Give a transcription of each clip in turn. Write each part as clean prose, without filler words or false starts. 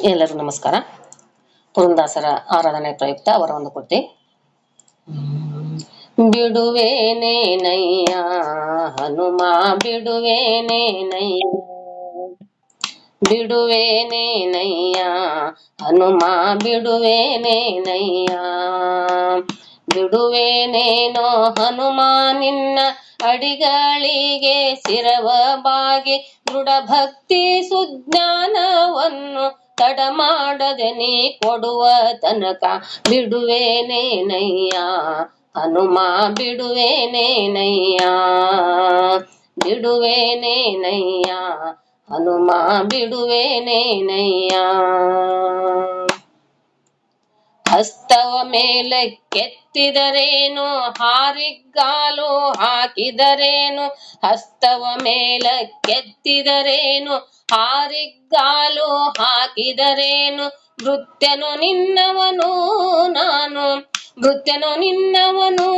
ಎಲ್ಲರಿಗೂ ನಮಸ್ಕಾರ. ಪುರಂದಾಸರ ಆರಾಧನೆ ಪ್ರಯುಕ್ತ ಅವರ ಒಂದು ಕೃತಿ. ಬಿಡುವೇನೇನಯ್ಯ ಹನುಮ ಬಿಡುವೇನೇನಯ್ಯ, ಬಿಡುವೇನೇನಯ್ಯ ಹನುಮ ಬಿಡುವೇನೇನಯ್ಯ, ಬಿಡುವೇನೇನೋ ಹನುಮ ನಿನ್ನ ಅಡಿಗಳಿಗೆ ಶಿರವ ಬಾಗಿ ದೃಢ ಭಕ್ತಿ ಸುಜ್ಞಾನವನ್ನು ತಡ ಮಾಡದೆ ನೀ ಕೊಡುವ ತನಕ ಬಿಡುವೇನೇನಯ್ಯ ಹನುಮ ಬಿಡುವೇನೇನಯ್ಯ, ಬಿಡುವೇನೇನಯ್ಯ ಹನುಮ ಬಿಡುವೇನೇನಯ್ಯ. ಹಸ್ತವ ಮೇಲಕ್ಕೆತ್ತಿದರೇನು ಹಾರಿಗಾಲು ಹಾಕಿದರೇನು, ಹಸ್ತವ ಮೇಲಕ್ಕೆತ್ತಿದರೇನು ಹಾರಿಗಾಲು ಹಾಕಿದರೇನು, ಭೃತ್ಯನು ನಿನ್ನವನು ನಾನು, ಭೃತ್ಯನು ನಿನ್ನವನು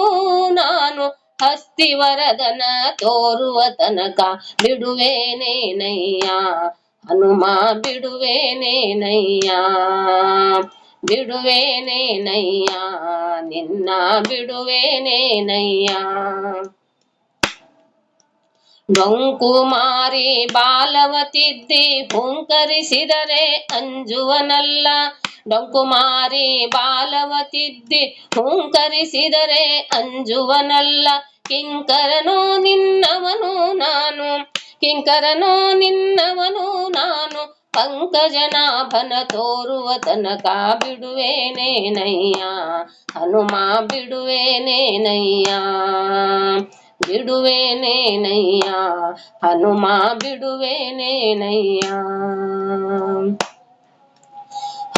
ನಾನು, ಹಸ್ತಿವರದನ ತೋರುವ ತನಕ ಬಿಡುವೇನೇನಯ್ಯ ಹನುಮ ಬಿಡುವೇನೇನಯ್ಯ, ಬಿಡುವೇನೇನಯ್ಯ ನಿನ್ನ ಬಿಡುವೇನೇನಯ್ಯ. ಡೊಂಕುಮಾರಿ ಬಾಲವ ತಿದ್ದಿ ಹುಂಕರಿಸಿದರೆ ಅಂಜುವನಲ್ಲ, ಡೊಂಕುಮಾರಿ ಬಾಲವ ತಿದ್ದಿ ಹುಂಕರಿಸಿದರೆ ಅಂಜುವನಲ್ಲ, ಕಿಂಕರನೋ ನಿನ್ನವನು ನಾನು, ಕಿಂಕರನೋ ನಿನ್ನವನು ನಾನು, ಪಂಕಜನಾಭನ ತೋರುವ ತನಕ ಬಿಡುವೇನೇನಯ್ಯ ಹನುಮ ಬಿಡುವೇನೇನಯ್ಯ, ಬಿಡುವೇನೇನಯ್ಯ ಹನುಮ ಬಿಡುವೇನೇನಯ್ಯ.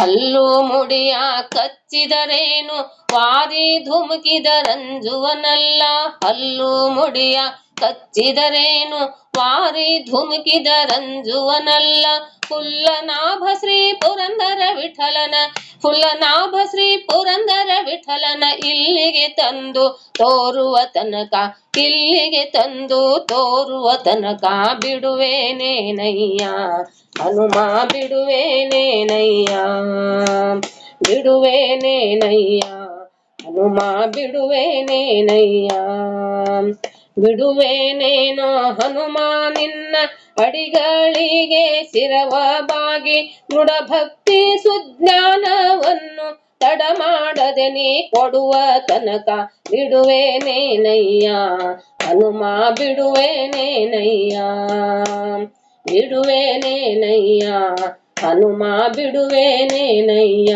ಹಲ್ಲು ಮುಡಿಯ ಕಚ್ಚಿದರೇನು ವಾರಿ ಧುಮುಕಿದರಂಜುವನಲ್ಲ, ಹಲ್ಲು ಮುಡಿಯ ಕಚ್ಚಿದರೇನು ವಾರಿ ಧುಮುಕಿದರಂಜುವನಲ್ಲ, ಫುಲ್ಲನಾಭ ಶ್ರೀ ಪುರಂದರ ವಿಠಲನ, ಫುಲ್ಲನಾಭ ಶ್ರೀ ಪುರಂದರ ವಿಠಲನ ಇಲ್ಲಿಗೆ ತಂದು ತೋರುವ ತನಕ, ಇಲ್ಲಿಗೆ ತಂದು ತೋರುವ ತನಕ ಬಿಡುವೇನೇನಯ್ಯ ಹನುಮ ಬಿಡುವೇನೇನಯ್ಯ, ಬಿಡುವೇನೇನಯ್ಯ ಹನುಮ ಬಿಡುವೇನೇನಯ್ಯ. ಬಿಡುವೇನೇನೋ ಹನುಮ ನಿನ್ನ ಅಡಿಗಳಿಗೆ ಶಿರವ ಬಾಗಿ ದೃಢ ಭಕ್ತಿ ಸುಜ್ಞಾನವನ್ನು ತಡ ಮಾಡದೆ ನೀ ಕೊಡುವ ತನಕ ಬಿಡುವೇನೇನಯ್ಯ ಹನುಮ ಬಿಡುವೇನೇನಯ್ಯ, ಬಿಡುವೇನೇನಯ್ಯ ಹನುಮ ಬಿಡುವೇನೇನಯ್ಯ,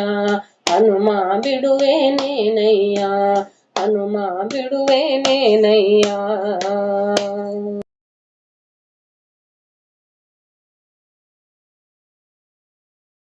ಹನುಮ ಬಿಡುವೇನೇನಯ್ಯ, ಹನುಮ ಬಿಡುವೇನೇನಯ್ಯ.